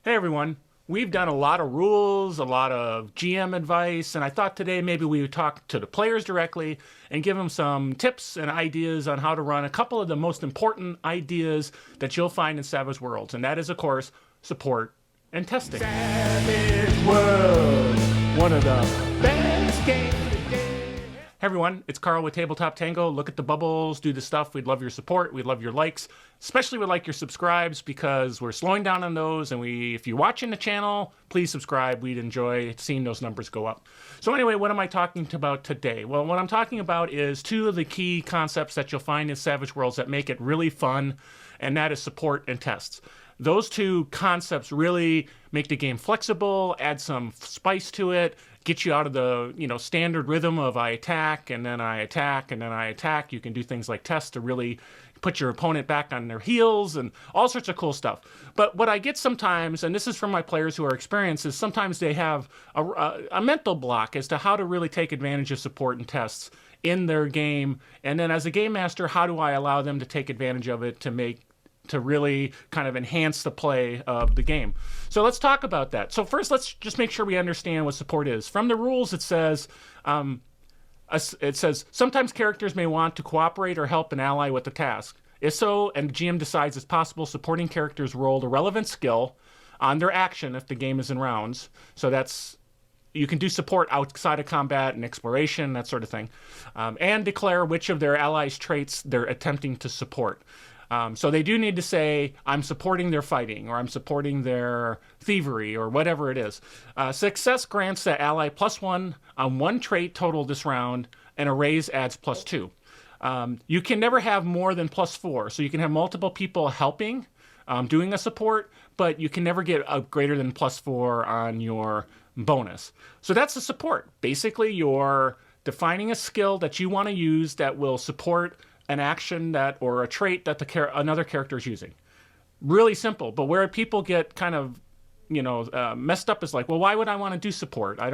Hey everyone, we've done a lot of rules, a lot of GM advice, and I thought today maybe we would talk to the players directly and give them some tips and ideas on how to run a couple of the most important ideas that you'll find in Savage Worlds, and that is, of course, support and testing. Savage Worlds, one of the best games. Hey everyone, it's Carl with Tabletop Tango. Look at the bubbles, do the stuff. We'd love your support. We'd love your likes. Especially would like your subscribes because we're slowing down on those. And if you're watching the channel, please subscribe. We'd enjoy seeing those numbers go up. So anyway, what am I talking about today? Well, what I'm talking about is two of the key concepts that you'll find in Savage Worlds that make it really fun, and that is support and tests. Those two concepts really make the game flexible, add some spice to it, get you out of the standard rhythm of I attack and then I attack and then I attack. You can do things like test to really put your opponent back on their heels and all sorts of cool stuff. But what I get sometimes, and this is from my players who are experienced, is sometimes they have a mental block as to how to really take advantage of support and tests in their game. And then as a game master, how do I allow them to take advantage of it to really kind of enhance the play of the game. So let's talk about that. So first, let's just make sure we understand what support is. From the rules, it says sometimes characters may want to cooperate or help an ally with the task. If so, and the GM decides it's possible, supporting characters roll the relevant skill on their action if the game is in rounds. So you can do support outside of combat and exploration, that sort of thing, and declare which of their allies' traits they're attempting to support. So they do need to say, I'm supporting their fighting, or I'm supporting their thievery, or whatever it is. Success grants the ally +1 on one trait total this round, and a raise adds +2. You can never have more than +4, so you can have multiple people helping, doing a support, but you can never get a greater than +4 on your bonus. So that's the support. Basically, you're defining a skill that you want to use that will support an action or a trait that another character is using. Really simple, but where people get kind of messed up is like, well, why would I want to do support? Why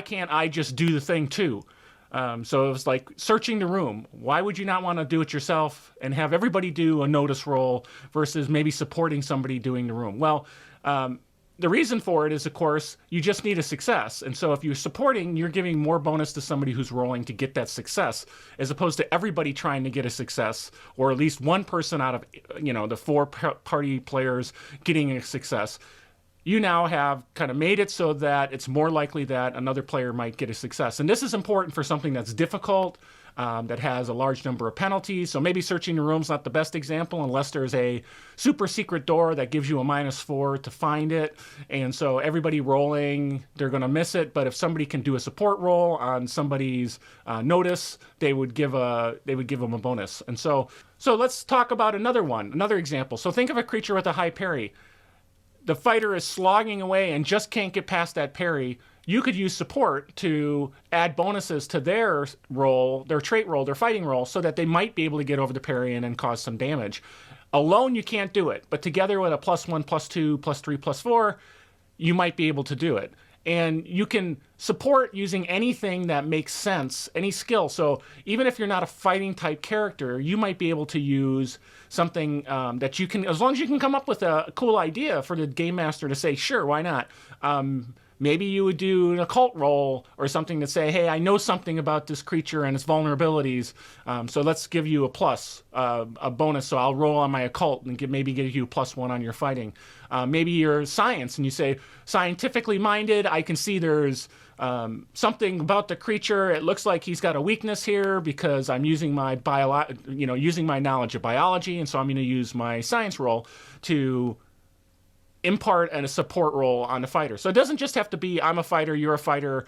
can't I just do the thing too? So it's like searching the room. Why would you not want to do it yourself and have everybody do a notice roll versus maybe supporting somebody doing the room? Well, the reason for it is, of course, you just need a success. And so if you're supporting, you're giving more bonus to somebody who's rolling to get that success, as opposed to everybody trying to get a success, or at least one person out of the four party players getting a success. You now have kind of made it so that it's more likely that another player might get a success. And this is important for something that's difficult, that has a large number of penalties. So maybe searching the room's not the best example unless there's a super secret door that gives you a -4 to find it. And so everybody rolling, they're going to miss it. But if somebody can do a support roll on somebody's notice, they would give them a bonus. And so let's talk about another example. So think of a creature with a high parry. The fighter is slogging away and just can't get past that parry. You could use support to add bonuses to their roll, their trait roll, their fighting roll, so that they might be able to get over the parry and then cause some damage. Alone, you can't do it, but together with a +1, +2, +3, +4, you might be able to do it. And you can support using anything that makes sense, any skill. So even if you're not a fighting type character, you might be able to use something that you can, as long as you can come up with a cool idea for the game master to say, sure, why not? Maybe you would do an occult roll or something to say, hey, I know something about this creature and its vulnerabilities, so let's give you a plus, a bonus. So I'll roll on my occult and maybe give you a +1 on your fighting. Maybe you're science and you say, scientifically minded, I can see there's something about the creature. It looks like he's got a weakness here because I'm using my using my knowledge of biology, and so I'm going to use my science roll to impart and a support role on the fighter. So it doesn't just have to be I'm a fighter, you're a fighter,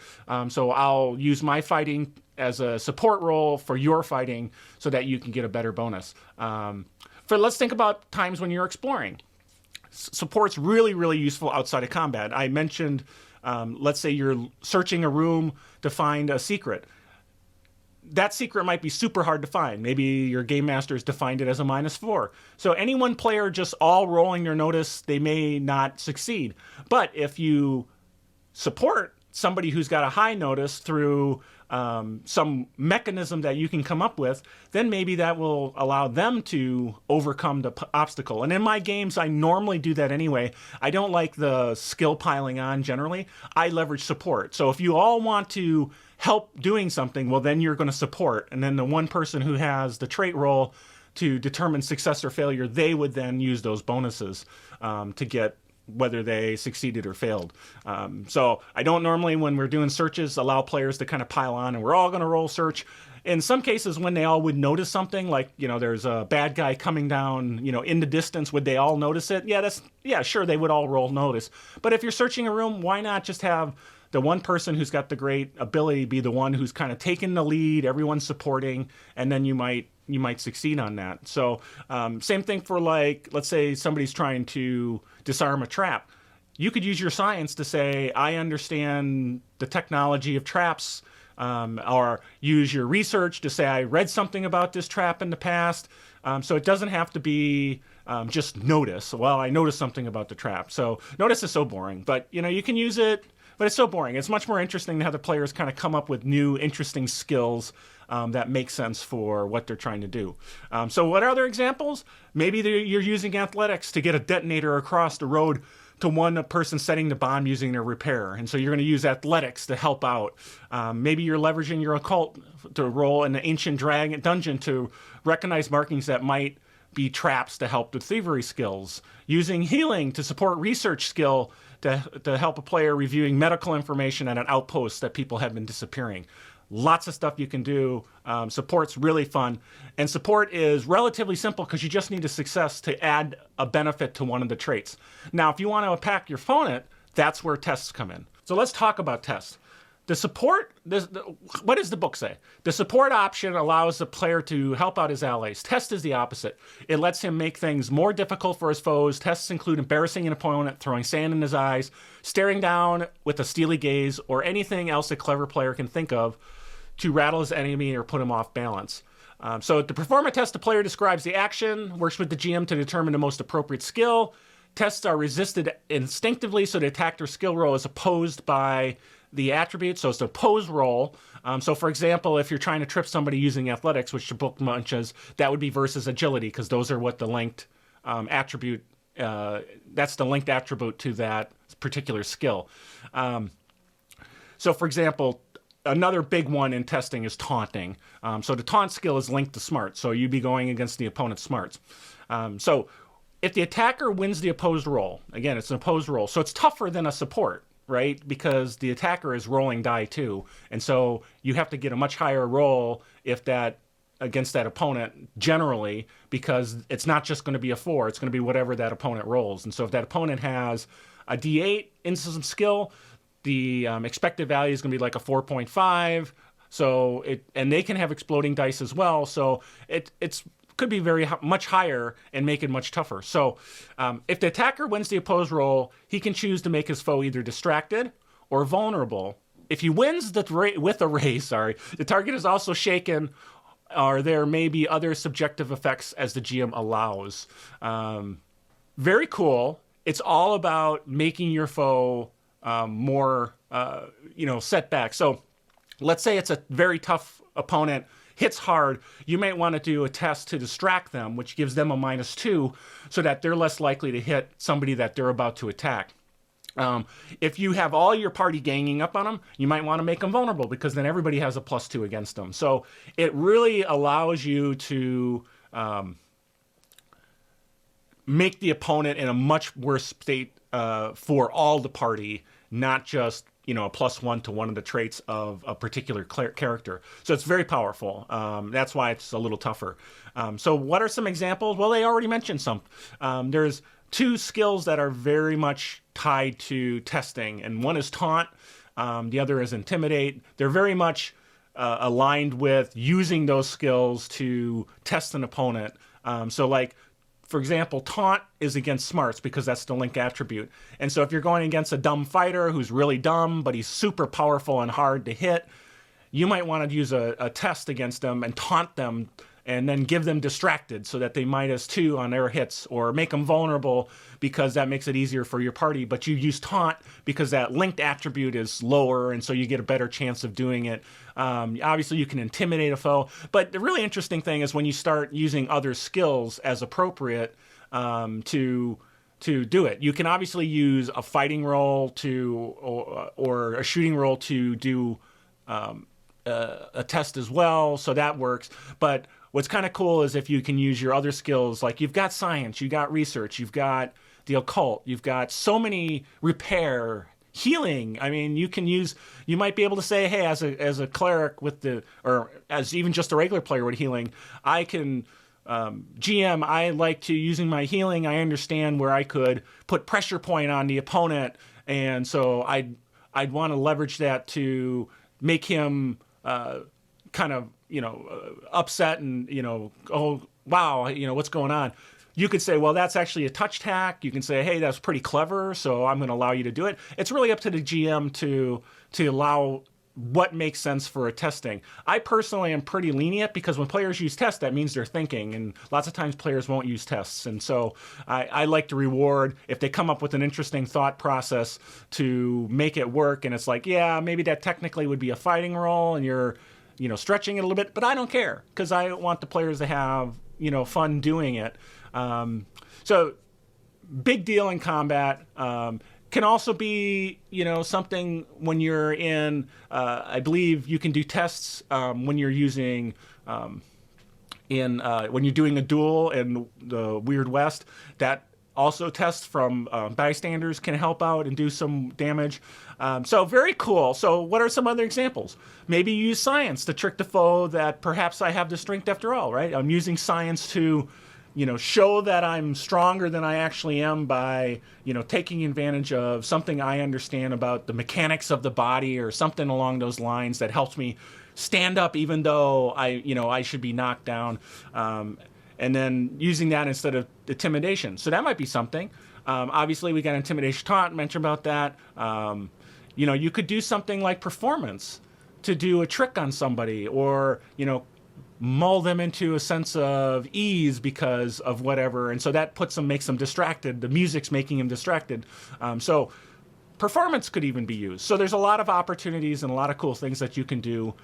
so I'll use my fighting as a support role for your fighting so that you can get a better bonus. Let's think about times when you're exploring. Support's really, really useful outside of combat. I mentioned, let's say you're searching a room to find a secret. That secret might be super hard to find. Maybe your game master has defined it as a -4. So any one player just all rolling their notice, they may not succeed. But if you support somebody who's got a high notice through some mechanism that you can come up with, then maybe that will allow them to overcome the obstacle. And in my games, I normally do that anyway. I don't like the skill piling on generally. I leverage support. So if you all want to help doing something, well, then you're going to support. And then the one person who has the trait roll to determine success or failure, they would then use those bonuses to get whether they succeeded or failed. So I don't normally, when we're doing searches, allow players to kind of pile on and we're all going to roll search. In some cases, when they all would notice something, like, there's a bad guy coming down, in the distance, would they all notice it? Yeah, sure, they would all roll notice. But if you're searching a room, why not just have the one person who's got the great ability be the one who's kind of taking the lead, everyone's supporting, and then you might succeed on that. So same thing for, like, let's say somebody's trying to disarm a trap. You could use your science to say, I understand the technology of traps, or use your research to say, I read something about this trap in the past. So it doesn't have to be just notice. Well, I noticed something about the trap. So notice is so boring, but you can use it. But it's so boring. It's much more interesting to have the players kind of come up with new, interesting skills that make sense for what they're trying to do. So what are other examples? Maybe you're using athletics to get a detonator across the road to one person setting the bomb using their repair. And so you're going to use athletics to help out. Maybe you're leveraging your occult to roll in the ancient dungeon to recognize markings that might be traps to help with thievery skills. Using healing to support research skill to help a player reviewing medical information at an outpost that people have been disappearing. Lots of stuff you can do. Support's really fun. And support is relatively simple because you just need a success to add a benefit to one of the traits. Now, if you want to attack your opponent, that's where tests come in. So let's talk about tests. The support, what does the book say? The support option allows the player to help out his allies. Test is the opposite. It lets him make things more difficult for his foes. Tests include embarrassing an opponent, throwing sand in his eyes, staring down with a steely gaze, or anything else a clever player can think of to rattle his enemy or put him off balance. So to perform a test, the player describes the action, works with the GM to determine the most appropriate skill. Tests are resisted instinctively, so the attack or skill roll is opposed by the attribute, so it's an opposed roll. So for example, if you're trying to trip somebody using athletics, which the book mentions, that would be versus agility, because those are what the linked attribute, that's the linked attribute to that particular skill. So for example, another big one in testing is taunting. So the taunt skill is linked to smart, so you'd be going against the opponent's smarts. So if the attacker wins the opposed roll, again, it's an opposed roll, so it's tougher than a support, right? Because the attacker is rolling die too. And so you have to get a much higher roll if that against that opponent generally, because it's not just going to be a 4, it's going to be whatever that opponent rolls. And so if that opponent has a D8 in some skill, the expected value is going to be like a 4.5. So and they can have exploding dice as well. So it's could be much higher and make it much tougher. So if the attacker wins the opposed roll, he can choose to make his foe either distracted or vulnerable. If he wins with a raise, the target is also shaken, or there may be other subjective effects as the GM allows. Very cool. It's all about making your foe more, setback. So let's say it's a very tough opponent, hits hard, you might want to do a test to distract them, which gives them a -2, so that they're less likely to hit somebody that they're about to attack. If you have all your party ganging up on them, you might want to make them vulnerable, because then everybody has a +2 against them. So it really allows you to make the opponent in a much worse state for all the party, not just a +1 to one of the traits of a particular character. So it's very powerful. That's why it's a little tougher. So what are some examples? Well, they already mentioned some. There's 2 skills that are very much tied to testing, and one is taunt, the other is intimidate. They're very much aligned with using those skills to test an opponent. So like, for example, taunt is against smarts because that's the link attribute. And so if you're going against a dumb fighter who's really dumb, but he's super powerful and hard to hit, you might want to use a test against them and taunt them and then give them distracted so that they -2 on their hits, or make them vulnerable because that makes it easier for your party. But you use taunt because that linked attribute is lower, and so you get a better chance of doing it. Obviously, you can intimidate a foe. But the really interesting thing is when you start using other skills as appropriate to do it. You can obviously use a fighting roll or a shooting roll to do a test as well, so that works. But what's kind of cool is if you can use your other skills, like you've got science, you've got research, you've got the occult, you've got so many repair, healing. I mean, you might be able to say, hey, as a cleric or as even just a regular player with healing, I can GM, I like to, using my healing, I understand where I could put pressure point on the opponent, and so I'd want to leverage that to make him kind of, upset and, oh, wow, what's going on? You could say, well, that's actually a touch tack. You can say, hey, that's pretty clever, so I'm going to allow you to do it. It's really up to the GM to allow what makes sense for a testing. I personally am pretty lenient because when players use tests, that means they're thinking, and lots of times players won't use tests. And so I like to reward if they come up with an interesting thought process to make it work. And it's like, yeah, maybe that technically would be a fighting roll and you're, stretching it a little bit, but I don't care because I want the players to have, fun doing it. So big deal in combat. Can also be, something when you're in, I believe you can do tests when you're using, when you're doing a duel in the Weird West. That also tests from bystanders can help out and do some damage. So very cool. So what are some other examples? Maybe you use science to trick the foe that perhaps I have the strength after all, right? I'm using science to show that I'm stronger than I actually am by, taking advantage of something I understand about the mechanics of the body or something along those lines that helps me stand up even though I should be knocked down. And then using that instead of intimidation. So that might be something. Obviously, we got intimidation taunt, mentioned about that. You could do something like performance to do a trick on somebody, or, mull them into a sense of ease because of whatever, and so that makes them distracted. The music's making them distracted. So performance could even be used. So there's a lot of opportunities and a lot of cool things that you can do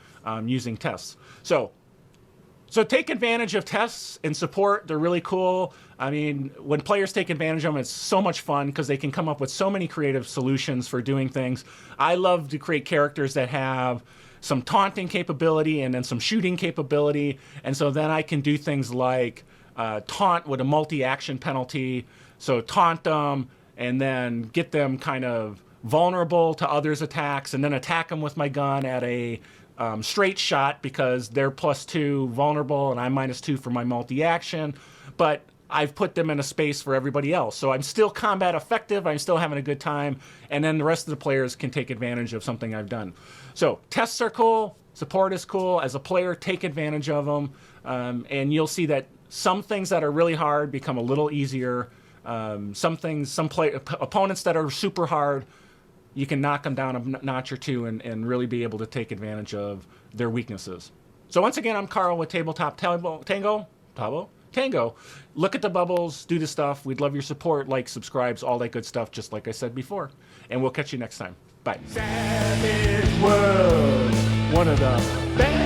using tests. So take advantage of tests and support. They're really cool. I mean, when players take advantage of them, it's so much fun because they can come up with so many creative solutions for doing things. I love to create characters that have some taunting capability and then some shooting capability, and so then I can do things like taunt with a multi-action penalty. So taunt them and then get them kind of vulnerable to others' attacks, and then attack them with my gun at a straight shot because they're +2 vulnerable and I'm -2 for my multi-action, but I've put them in a space for everybody else. So I'm still combat effective, I'm still having a good time, and then the rest of the players can take advantage of something I've done. So tests are cool, support is cool. As a player, take advantage of them, and you'll see that some things that are really hard become a little easier. Opponents that are super hard, you can knock them down a notch or two and really be able to take advantage of their weaknesses. So once again, I'm Carl with Tabletop Tango. Look at the bubbles, do the stuff. We'd love your support, like, subscribes, all that good stuff, just like I said before. And we'll catch you next time. Bye. Savage World, one of the best